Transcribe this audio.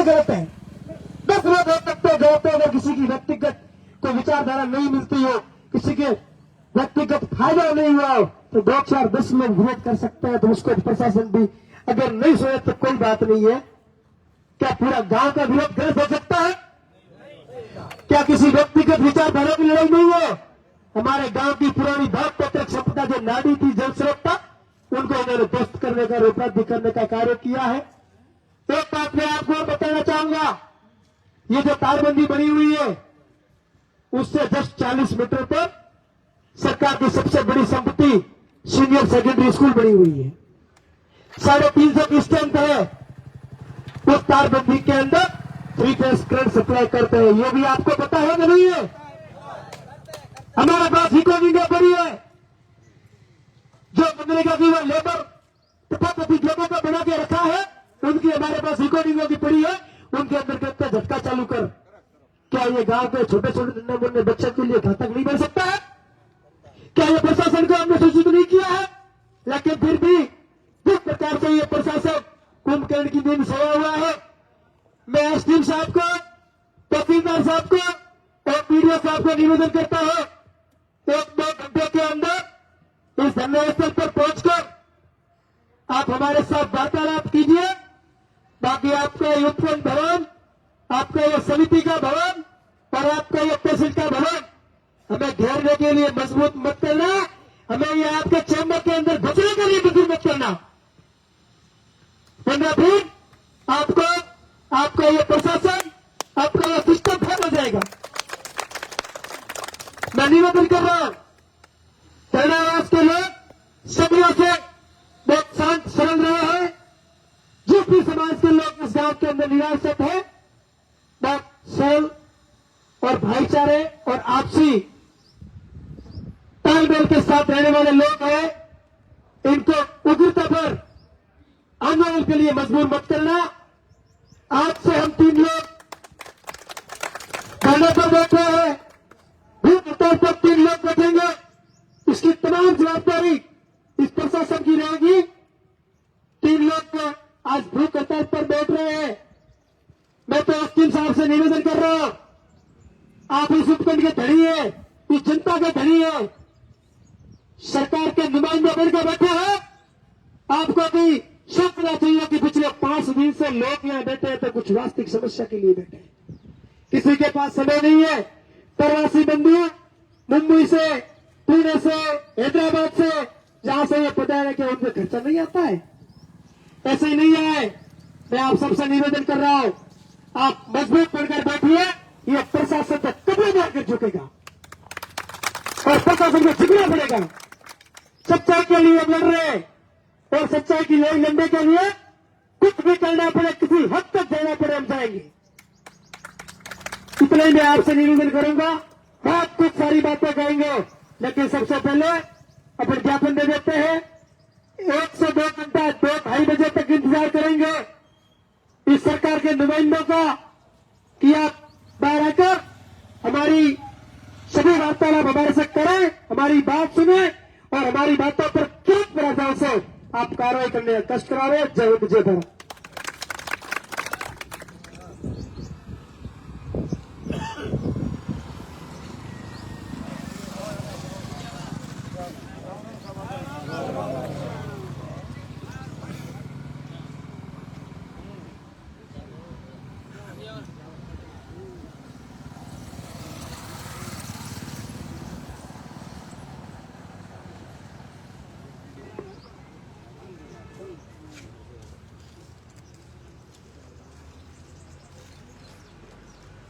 गलत है। 10 लोग हो सकते हैं जो अगर किसी की व्यक्तिगत कोई विचारधारा नहीं मिलती हो, किसी के व्यक्तिगत फायदा नहीं हुआ हो, तो 2 4 10 लोग विरोध कर सकते हैं, तो उसको प्रशासन भी अगर नहीं सोए तो कोई बात नहीं है। क्या पूरा गांव का विरोध गलत हो सकता है? क्या किसी व्यक्तिगत विचारधारा की लड़ाई नहीं है? हमारे गांव की पुरानी भाग पत्रक संपदा जो नाड़ी थी, जल स्रोत था, उनको इन्होंने ध्वस्त करने का, उपलब्धि करने का कार्य किया है। एक बात मैं आपको बताना चाहूंगा, ये जो तारबंदी बनी हुई है उससे जस्ट 40 मीटर पर सरकार की सबसे बड़ी संपत्ति सीनियर सेकेंडरी स्कूल बनी हुई है। 350 की स्ट्रेंथ है। उस तारबंदी के अंदर 3 फेज करंट सप्लाई करते हैं। ये भी आपको पता है कि नहीं है? हमारे पास इको इंडिया पड़ी है, जो मनरेगा की वो लेबर तथाकथित लोगों को बना के रखा है, उनकी हमारे पास इको इंडिया की पड़ी है। उनके अंदर कहते हैं झटका चालू कर। क्या ये गांव के छोटे छोटे नन्हे मुन्ने बच्चों के लिए घातक नहीं बन सकता है? क्या ये प्रशासन को हमने सूचित नहीं किया है? लेकिन फिर भी जिस प्रकार से ये प्रशासन कुंभकर्ण की दिन सोया हुआ है, मैं एसडीएम साहब को, तहसीलदार साहब को और पीडीओ साहब को निवेदन करता हूं, 1-2 घंटे के अंदर इस धरना स्थल पर पहुंचकर आप हमारे साथ वार्तालाप कीजिए। बाकी आपका ये उत्पन्न भवन, आपका ये समिति का भवन और आपका ये तहसील का भवन हमें घेरने के लिए मजबूत मत करना, हमें ये आपके चैम्बर के अंदर घुसने के लिए मजबूत मत करना, वरना फिर आपका ये प्रशासन, आपका ये सिस्टम फेल हो जाएगा। मैं निवेदन कर रहा हूं, धरनावास के लोग सदियों से बहुत शांत सरल रहे हैं। जिस भी समाज के लोग इस गांव के अंदर निराश्रित है, बहुत सरल और भाईचारे और आपसी तालमेल के साथ रहने वाले लोग हैं। इनको उग्रता पर आंदोलन के लिए मजबूर मत करना। आज से हम 3 लोग धरने पर बैठे हैं, भूख हड़ताल पर 3 लोग बैठेंगे। इसकी तमाम जवाबदारी इस प्रशासन की रहेगी। 3 लोग को आज भूख हड़ताल पर बैठ रहे हैं। मैं तो एसडीएम साहब से निवेदन कर रहा हूं, आप इस उपखंड के धनी है, इस जनता के धनी है, सरकार के नुमाइंदे बनकर बैठे हैं। आपको भी सोचना चाहिए कि पिछले 5 दिन से लोग यहां बैठे हैं तो कुछ वास्तविक समस्या के लिए बैठे हैं। किसी के पास समय नहीं है। प्रवासी बंधु मुंबई से, पुणे से, हैदराबाद से, जहां से ये पता है कि उनको खर्चा नहीं आता है, ऐसे ही नहीं आए। मैं आप सबसे निवेदन कर रहा हूं, आप मजबूत बनकर बैठिए। ये प्रशासन तक कभी मारकर झुकेगा और प्रशासन को झुकना पड़ेगा। सच्चाई के लिए लड़ रहे हैं और सच्चाई की लड़ाई लड़ने के लिए कुछ भी करना पड़े, किसी हद तक जाना पड़े, हम जाएंगे। इतना ही मैं आपसे निवेदन करूंगा। बहुत कुछ सारी बातें कहेंगे, लेकिन सबसे पहले अपन ज्ञापन दे देते हैं। 1 से 2 घंटा 2-2:30 बजे तक इंतजार करेंगे इस सरकार के नुमाइंदों का कि आप बाहर आकर हमारी सभी वार्तालाप हमारे से करें, हमारी बात सुने और हमारी बातों पर तुरंत प्रभाव से आप कार्रवाई करने का कष्ट करा रहे। जय हिंद, जय भारत।